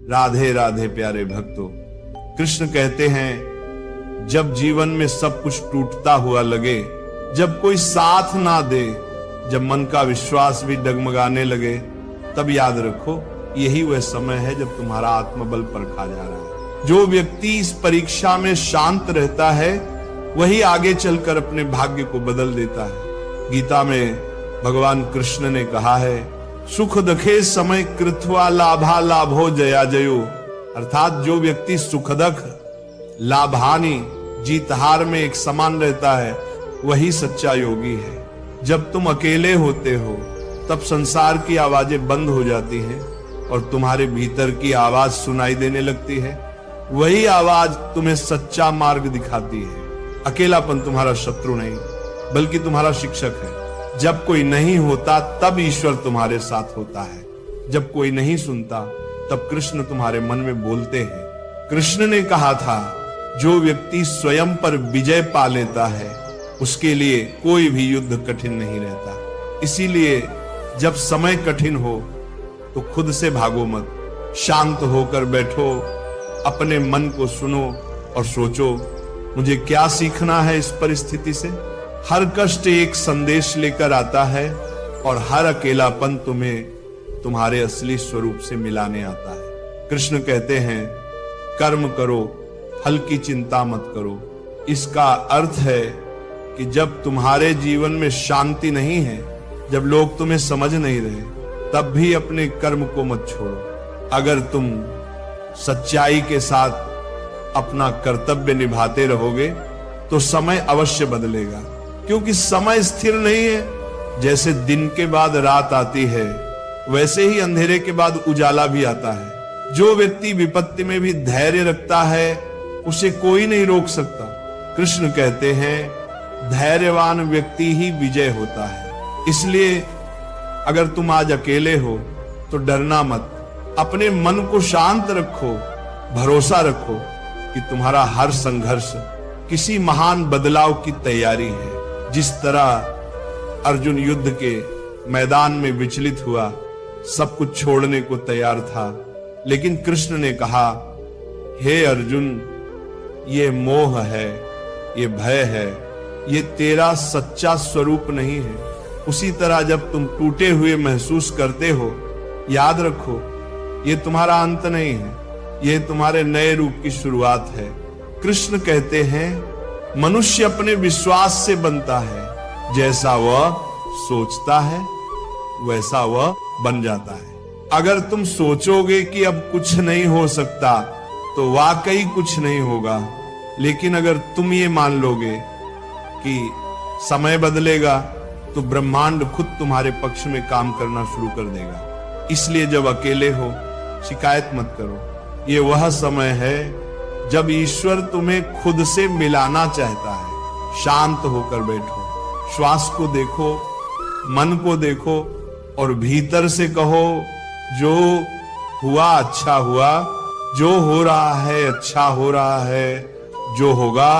राधे राधे प्यारे भक्तों, कृष्ण कहते हैं जब जीवन में सब कुछ टूटता हुआ लगे, जब कोई साथ ना दे, जब मन का विश्वास भी डगमगाने लगे, तब याद रखो यही वह समय है जब तुम्हारा आत्मबल परखा जा रहा है। जो व्यक्ति इस परीक्षा में शांत रहता है वही आगे चलकर अपने भाग्य को बदल देता है। गीता में भगवान कृष्ण ने कहा है, सुख दखे समय कृत्वा लाभा लाभो जया जयो, अर्थात जो व्यक्ति सुखदख लाभानी जीत हार में एक समान रहता है वही सच्चा योगी है। जब तुम अकेले होते हो तब संसार की आवाजें बंद हो जाती हैं और तुम्हारे भीतर की आवाज सुनाई देने लगती है। वही आवाज तुम्हें सच्चा मार्ग दिखाती है। अकेलापन तुम्हारा शत्रु नहीं बल्कि तुम्हारा शिक्षक है। जब कोई नहीं होता तब ईश्वर तुम्हारे साथ होता है। जब कोई नहीं सुनता तब कृष्ण तुम्हारे मन में बोलते हैं। कृष्ण ने कहा था, जो व्यक्ति स्वयं पर विजय पा लेता है उसके लिए कोई भी युद्ध कठिन नहीं रहता। इसीलिए जब समय कठिन हो तो खुद से भागो मत, शांत होकर बैठो, अपने मन को सुनो और सोचो मुझे क्या सीखना है इस परिस्थिति से। हर कष्ट एक संदेश लेकर आता है और हर अकेलापन तुम्हें तुम्हारे असली स्वरूप से मिलाने आता है। कृष्ण कहते हैं, कर्म करो, फल की चिंता मत करो। इसका अर्थ है कि जब तुम्हारे जीवन में शांति नहीं है, जब लोग तुम्हें समझ नहीं रहे, तब भी अपने कर्म को मत छोड़ो। अगर तुम सच्चाई के साथ अपना कर्तव्य निभाते रहोगे तो समय अवश्य बदलेगा, क्योंकि समय स्थिर नहीं है। जैसे दिन के बाद रात आती है वैसे ही अंधेरे के बाद उजाला भी आता है। जो व्यक्ति विपत्ति में भी धैर्य रखता है उसे कोई नहीं रोक सकता। कृष्ण कहते हैं, धैर्यवान व्यक्ति ही विजय होता है। इसलिए अगर तुम आज अकेले हो तो डरना मत, अपने मन को शांत रखो, भरोसा रखो कि तुम्हारा हर संघर्ष किसी महान बदलाव की तैयारी है। जिस तरह अर्जुन युद्ध के मैदान में विचलित हुआ, सब कुछ छोड़ने को तैयार था, लेकिन कृष्ण ने कहा, हे अर्जुन, ये मोह है, ये भय है, ये तेरा सच्चा स्वरूप नहीं है। उसी तरह जब तुम टूटे हुए महसूस करते हो, याद रखो ये तुम्हारा अंत नहीं है, ये तुम्हारे नए रूप की शुरुआत है। कृष्ण कहते हैं, मनुष्य अपने विश्वास से बनता है, जैसा वह सोचता है वैसा वह बन जाता है। अगर तुम सोचोगे कि अब कुछ नहीं हो सकता तो वाकई कुछ नहीं होगा, लेकिन अगर तुम ये मान लोगे कि समय बदलेगा तो ब्रह्मांड खुद तुम्हारे पक्ष में काम करना शुरू कर देगा। इसलिए जब अकेले हो शिकायत मत करो। ये वह समय है जब ईश्वर तुम्हें खुद से मिलाना चाहता है। शांत होकर बैठो, श्वास को देखो, मन को देखो और भीतर से कहो, जो हुआ अच्छा हुआ, जो हो रहा है अच्छा हो रहा है, जो होगा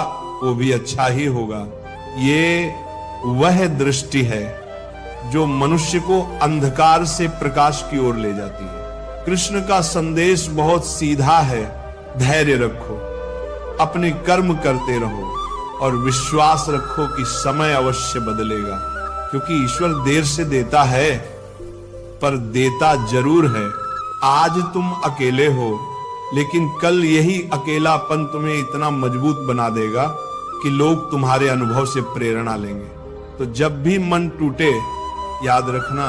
वो भी अच्छा ही होगा। ये वह दृष्टि है जो मनुष्य को अंधकार से प्रकाश की ओर ले जाती है। कृष्ण का संदेश बहुत सीधा है, धैर्य रखो, अपने कर्म करते रहो और विश्वास रखो कि समय अवश्य बदलेगा, क्योंकि ईश्वर देर से देता है पर देता जरूर है। आज तुम अकेले हो, लेकिन कल यही अकेलापन तुम्हें इतना मजबूत बना देगा कि लोग तुम्हारे अनुभव से प्रेरणा लेंगे। तो जब भी मन टूटे, याद रखना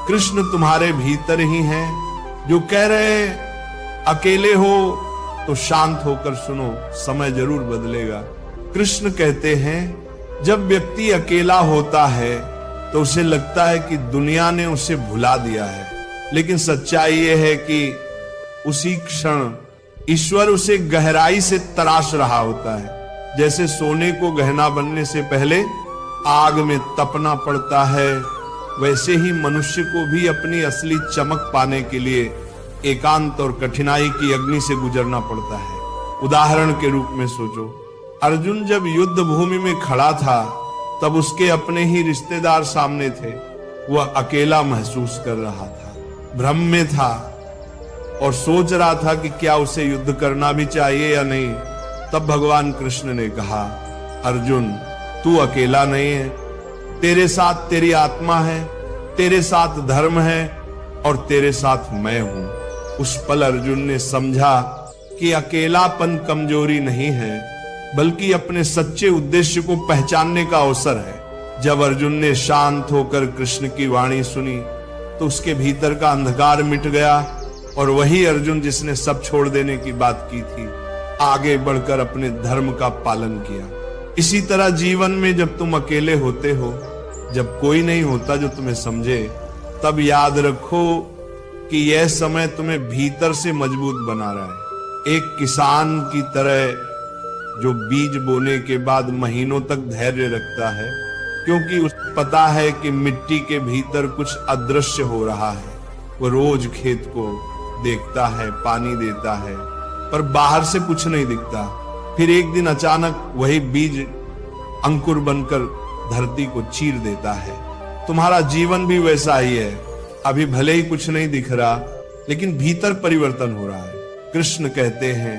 कृष्ण तुम्हारे भीतर ही हैं, जो कह रहे अकेले हो तो शांत होकर सुनो, समय जरूर बदलेगा। कृष्ण कहते हैं, जब व्यक्ति अकेला होता है तो उसे लगता है कि दुनिया ने उसे भुला दिया है, लेकिन सच्चाई यह है कि उसी क्षण ईश्वर उसे गहराई से तराश रहा होता है। जैसे सोने को गहना बनने से पहले आग में तपना पड़ता है, वैसे ही मनुष्य को भी अपनी असली चमक पाने के लिए एकांत और कठिनाई की अग्नि से गुजरना पड़ता है। उदाहरण के रूप में सोचो, अर्जुन जब युद्ध भूमि में खड़ा था तब उसके अपने ही रिश्तेदार सामने थे। वह अकेला महसूस कर रहा था, भ्रम में था, और सोच रहा था कि क्या उसे युद्ध करना भी चाहिए या नहीं। तब भगवान कृष्ण ने कहा, अर्जुन तू अकेला नहीं है, तेरे साथ तेरी आत्मा है, तेरे साथ धर्म है और तेरे साथ मैं हूं। उस पल अर्जुन ने समझा कि अकेलापन कमजोरी नहीं है, बल्कि अपने सच्चे उद्देश्य को पहचानने का अवसर है। जब अर्जुन ने शांत होकर कृष्ण की वाणी सुनी तो उसके भीतर का अंधकार मिट गया और वही अर्जुन जिसने सब छोड़ देने की बात की थी, आगे बढ़कर अपने धर्म का पालन किया। इसी तरह जीवन में जब तुम अकेले होते हो, जब कोई नहीं होता जो तुम्हें समझे, तब याद रखो कि यह समय तुम्हें भीतर से मजबूत बना रहा है। एक किसान की तरह जो बीज बोने के बाद महीनों तक धैर्य रखता है, क्योंकि उसे पता है कि मिट्टी के भीतर कुछ अदृश्य हो रहा है। वो रोज खेत को देखता है, पानी देता है, पर बाहर से कुछ नहीं दिखता। फिर एक दिन अचानक वही बीज अंकुर बनकर धरती को चीर देता है। तुम्हारा जीवन भी वैसा ही है। अभी भले ही कुछ नहीं दिख रहा, लेकिन भीतर परिवर्तन हो रहा है। कृष्ण कहते हैं,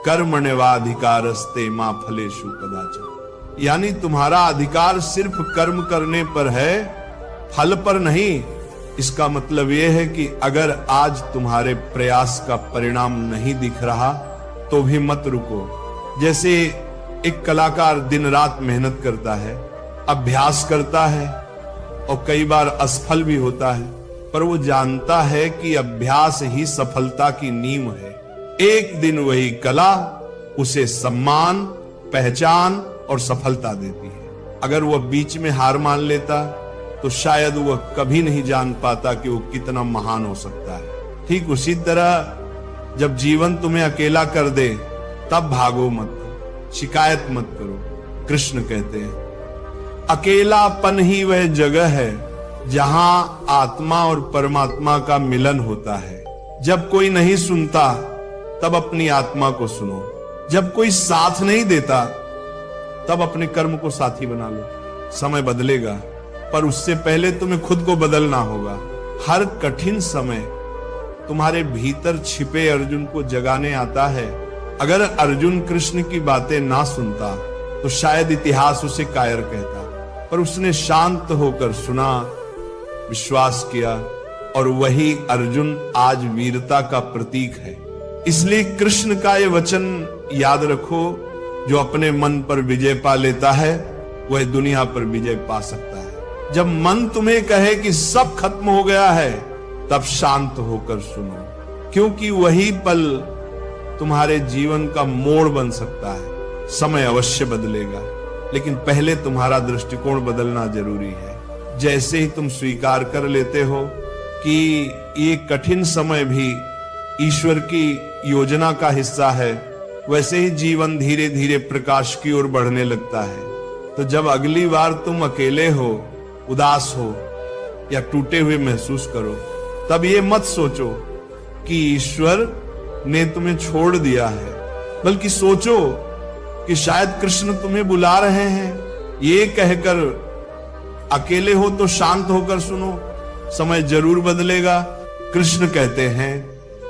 कर्मण्येवाधिकारस्ते मा फलेषु कदाचन, यानी तुम्हारा अधिकार सिर्फ कर्म करने पर है, फल पर नहीं। इसका मतलब यह है कि अगर आज तुम्हारे प्रयास का परिणाम नहीं दिख रहा तो भी मत रुको। जैसे एक कलाकार दिन रात मेहनत करता है, अभ्यास करता है और कई बार असफल भी होता है, पर वो जानता है कि अभ्यास ही सफलता की नींव है। एक दिन वही कला उसे सम्मान, पहचान और सफलता देती है। अगर वह बीच में हार मान लेता तो शायद वह कभी नहीं जान पाता कि वो कितना महान हो सकता है। ठीक उसी तरह जब जीवन तुम्हें अकेला कर दे तब भागो मत, शिकायत मत करो। कृष्ण कहते हैं, अकेलापन ही वह जगह है जहां आत्मा और परमात्मा का मिलन होता है। जब कोई नहीं सुनता तब अपनी आत्मा को सुनो। जब कोई साथ नहीं देता तब अपने कर्म को साथी बना लो। समय बदलेगा, पर उससे पहले तुम्हें खुद को बदलना होगा। हर कठिन समय तुम्हारे भीतर छिपे अर्जुन को जगाने आता है। अगर अर्जुन कृष्ण की बातें ना सुनता तो शायद इतिहास उसे कायर कहता, पर उसने शांत होकर सुना, विश्वास किया, और वही अर्जुन आज वीरता का प्रतीक है। इसलिए कृष्ण का ये वचन याद रखो, जो अपने मन पर विजय पा लेता है वह दुनिया पर विजय पा सकता है। जब मन तुम्हें कहे कि सब खत्म हो गया है, तब शांत होकर सुनो, क्योंकि वही पल तुम्हारे जीवन का मोड़ बन सकता है। समय अवश्य बदलेगा, लेकिन पहले तुम्हारा दृष्टिकोण बदलना जरूरी है। जैसे ही तुम स्वीकार कर लेते हो कि ये कठिन समय भी ईश्वर की योजना का हिस्सा है, वैसे ही जीवन धीरे धीरे प्रकाश की ओर बढ़ने लगता है। तो जब अगली बार तुम अकेले हो, उदास हो या टूटे हुए महसूस करो, तब ये मत सोचो कि ईश्वर ने तुम्हें छोड़ दिया है, बल्कि सोचो कि शायद कृष्ण तुम्हें बुला रहे हैं। ये कहकर अकेले हो तो शांत होकर सुनो, समय जरूर बदलेगा। कृष्ण कहते हैं,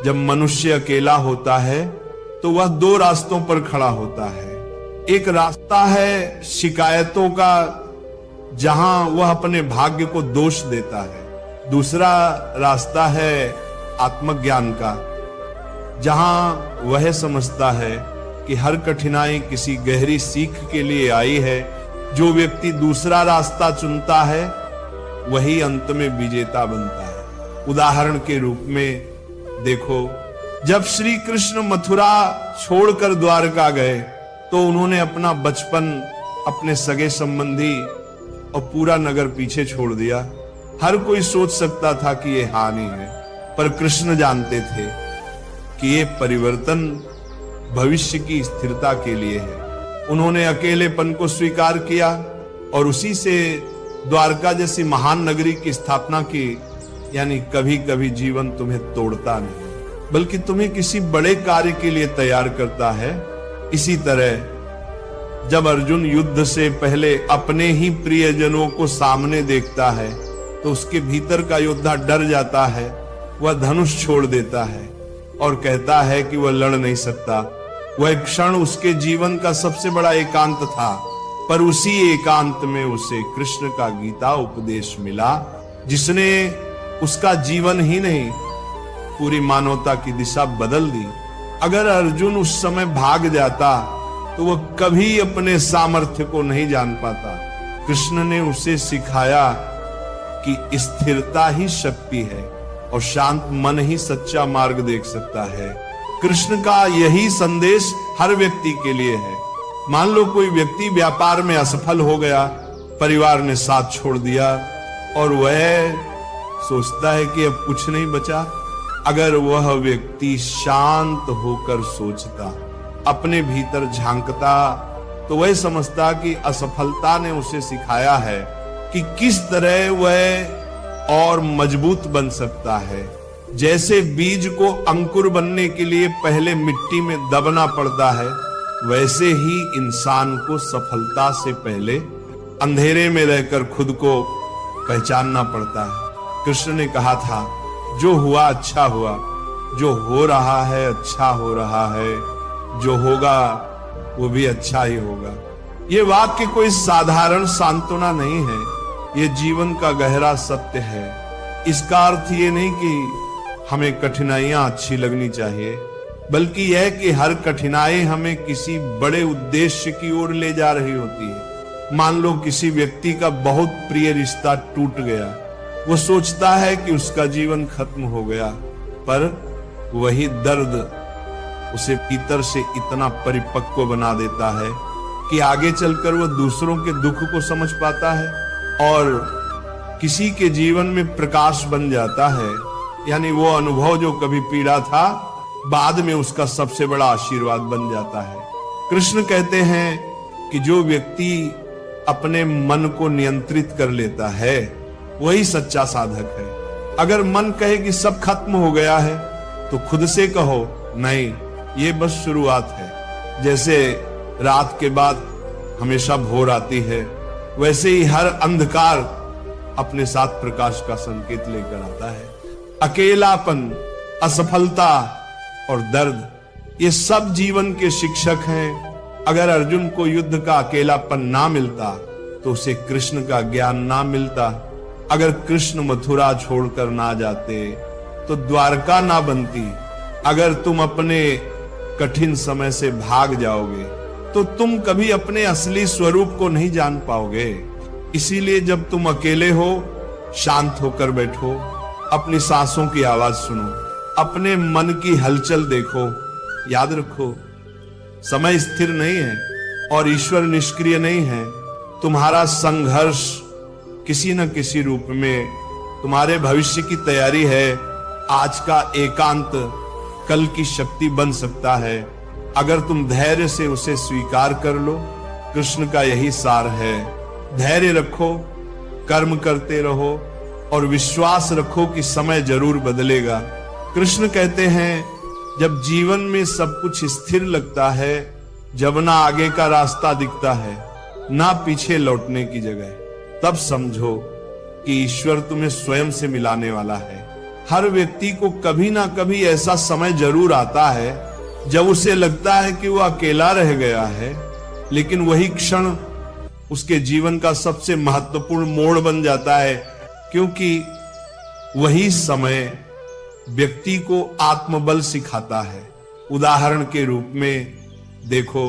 जब मनुष्य अकेला होता है तो वह दो रास्तों पर खड़ा होता है। एक रास्ता है शिकायतों का, जहां वह अपने भाग्य को दोष देता है। दूसरा रास्ता है आत्मज्ञान का, जहां वह समझता है कि हर कठिनाई किसी गहरी सीख के लिए आई है। जो व्यक्ति दूसरा रास्ता चुनता है वही अंत में विजेता बनता है। उदाहरण के रूप में देखो, जब श्री कृष्ण मथुरा छोड़कर द्वारका गए तो उन्होंने अपना बचपन, अपने सगे संबंधी और पूरा नगर पीछे छोड़ दिया। हर कोई सोच सकता था कि यह हानि है, पर कृष्ण जानते थे कि यह परिवर्तन भविष्य की स्थिरता के लिए है। उन्होंने अकेलेपन को स्वीकार किया और उसी से द्वारका जैसी महान नगरी की स्थापना की। यानी कभी कभी जीवन तुम्हें तोड़ता नहीं, बल्कि तुम्हें किसी बड़े कार्य के लिए तैयार करता है। इसी तरह जब अर्जुन युद्ध से पहले अपने ही प्रियजनों को सामने देखता है तो उसके भीतर का योद्धा डर जाता है, वह धनुष छोड़ देता है। और कहता है कि वह लड़ नहीं सकता। वह क्षण उसके जीवन का सबसे बड़ा एकांत था, पर उसी एकांत में उसे कृष्ण का गीता उपदेश मिला, जिसने उसका जीवन ही नहीं पूरी मानवता की दिशा बदल दी। अगर अर्जुन उस समय भाग जाता तो वह कभी अपने सामर्थ्य को नहीं जान पाता। कृष्ण ने उसे सिखाया कि स्थिरता ही शक्ति है और शांत मन ही सच्चा मार्ग देख सकता है। कृष्ण का यही संदेश हर व्यक्ति के लिए है। मान लो कोई व्यक्ति व्यापार में असफल हो गया, परिवार ने साथ छोड़ दिया और वह सोचता है कि अब कुछ नहीं बचा। अगर वह व्यक्ति शांत होकर सोचता, अपने भीतर झांकता, तो वह समझता कि असफलता ने उसे सिखाया है कि किस तरह वह और मजबूत बन सकता है। जैसे बीज को अंकुर बनने के लिए पहले मिट्टी में दबना पड़ता है, वैसे ही इंसान को सफलता से पहले अंधेरे में रहकर खुद को पहचानना पड़ता है। कृष्ण ने कहा था, जो हुआ अच्छा हुआ, जो हो रहा है अच्छा हो रहा है, जो होगा वो भी अच्छा ही होगा। ये वाक्य कोई साधारण सांत्वना नहीं है, ये जीवन का गहरा सत्य है। इसका अर्थ ये नहीं कि हमें कठिनाइयां अच्छी लगनी चाहिए, बल्कि यह कि हर कठिनाई हमें किसी बड़े उद्देश्य की ओर ले जा रही होती है। मान लो किसी व्यक्ति का बहुत प्रिय रिश्ता टूट गया, वो सोचता है कि उसका जीवन खत्म हो गया, पर वही दर्द उसे भीतर से इतना परिपक्व बना देता है कि आगे चलकर वह दूसरों के दुख को समझ पाता है और किसी के जीवन में प्रकाश बन जाता है। यानी वो अनुभव जो कभी पीड़ा था, बाद में उसका सबसे बड़ा आशीर्वाद बन जाता है। कृष्ण कहते हैं कि जो व्यक्ति अपने मन को नियंत्रित कर लेता है, वही सच्चा साधक है। अगर मन कहे कि सब खत्म हो गया है, तो खुद से कहो, नहीं, ये बस शुरुआत है। जैसे रात के बाद हमेशा भोर आती है, वैसे ही हर अंधकार अपने साथ प्रकाश का संकेत लेकर आता है। अकेलापन, असफलता और दर्द, ये सब जीवन के शिक्षक हैं। अगर अर्जुन को युद्ध का अकेलापन ना मिलता, तो उसे कृष्ण का ज्ञान ना मिलता। अगर कृष्ण मथुरा छोड़कर ना जाते, तो द्वारका ना बनती। अगर तुम अपने कठिन समय से भाग जाओगे, तो तुम कभी अपने असली स्वरूप को नहीं जान पाओगे। इसीलिए जब तुम अकेले हो, शांत होकर बैठो, अपनी सांसों की आवाज सुनो, अपने मन की हलचल देखो। याद रखो, समय स्थिर नहीं है और ईश्वर निष्क्रिय नहीं है। तुम्हारा संघर्ष किसी न किसी रूप में तुम्हारे भविष्य की तैयारी है। आज का एकांत कल की शक्ति बन सकता है, अगर तुम धैर्य से उसे स्वीकार कर लो। कृष्ण का यही सार है। धैर्य रखो, कर्म करते रहो और विश्वास रखो कि समय जरूर बदलेगा। कृष्ण कहते हैं, जब जीवन में सब कुछ स्थिर लगता है, जब ना आगे का रास्ता दिखता है, ना पीछे लौटने की जगह, तब समझो कि ईश्वर तुम्हें स्वयं से मिलाने वाला है। हर व्यक्ति को कभी ना कभी ऐसा समय जरूर आता है जब उसे लगता है कि वो अकेला रह गया है, लेकिन वही क्षण उसके जीवन का सबसे महत्वपूर्ण मोड़ बन जाता है, क्योंकि वही समय व्यक्ति को आत्मबल सिखाता है। उदाहरण के रूप में देखो,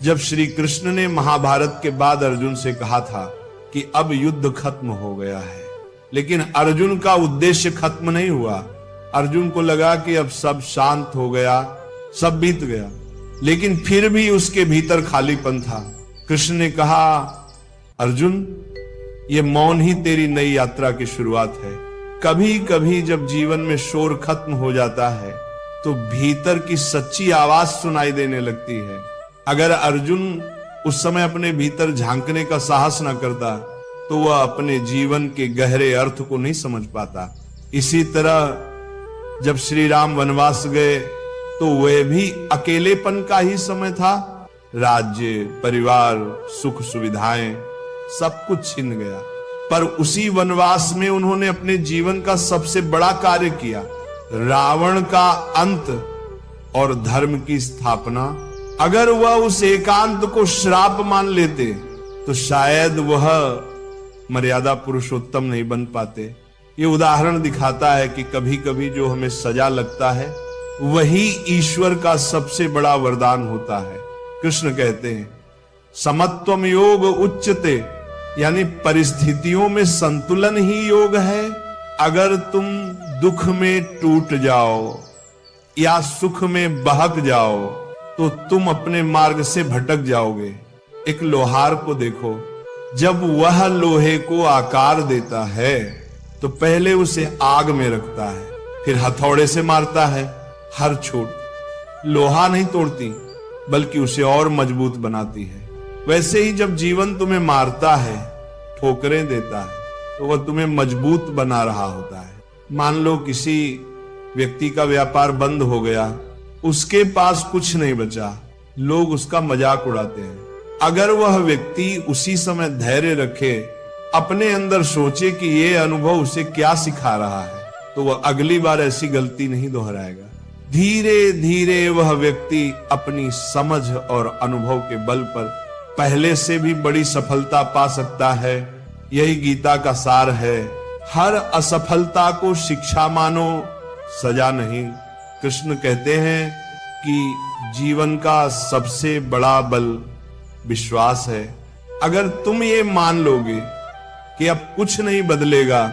जब श्री कृष्ण ने महाभारत के बाद अर्जुन से कहा था कि अब युद्ध खत्म हो गया है, लेकिन अर्जुन का उद्देश्य खत्म नहीं हुआ। अर्जुन को लगा कि अब सब शांत हो गया, सब बीत गया, लेकिन फिर भी उसके भीतर खालीपन था। कृष्ण ने कहा, अर्जुन, ये मौन ही तेरी नई यात्रा की शुरुआत है। कभी कभी जब जीवन में शोर खत्म हो जाता है, तो भीतर की सच्ची आवाज सुनाई देने लगती है। अगर अर्जुन उस समय अपने भीतर झांकने का साहस न करता, तो वह अपने जीवन के गहरे अर्थ को नहीं समझ पाता। इसी तरह जब श्री राम वनवास गए, तो वह भी अकेलेपन का ही समय था। राज्य, परिवार, सुख सुविधाएं, सब कुछ छिन गया, पर उसी वनवास में उन्होंने अपने जीवन का सबसे बड़ा कार्य किया। रावण का अंत और धर्म की स्थापना। अगर वह उस एकांत को श्राप मान लेते तो शायद वह मर्यादा पुरुषोत्तम नहीं बन पाते। ये उदाहरण दिखाता है कि कभी कभी जो हमें सजा लगता है वही ईश्वर का सबसे बड़ा वरदान होता है। कृष्ण कहते हैं समत्वम योग उच्चते, यानी परिस्थितियों में संतुलन ही योग है। अगर तुम दुख में टूट जाओ या सुख में बहक जाओ तो तुम अपने मार्ग से भटक जाओगे। एक लोहार को देखो, जब वह लोहे को आकार देता है तो पहले उसे आग में रखता है, फिर हथौड़े से मारता है। हर चोट लोहा नहीं तोड़ती बल्कि उसे और मजबूत बनाती है। वैसे ही जब जीवन तुम्हें मारता है, ठोकरें देता है, तो वह तुम्हें मजबूत बना रहा होता है। मान लो किसी व्यक्ति का व्यापार बंद हो गया, उसके पास कुछ नहीं बचा, लोग उसका मजाक उड़ाते हैं। अगर वह व्यक्ति उसी समय धैर्य रखे, अपने अंदर सोचे कि यह अनुभव उसे क्या सिखा रहा है, तो वह अगली बार ऐसी गलती नहीं दोहराएगा। धीरे धीरे वह व्यक्ति अपनी समझ और अनुभव के बल पर पहले से भी बड़ी सफलता पा सकता है। यही गीता का सार है। हर असफलता को शिक्षा मानो, सजा नहीं। कृष्ण कहते हैं कि जीवन का सबसे बड़ा बल विश्वास है। अगर तुम ये मान लोगे कि अब कुछ नहीं बदलेगा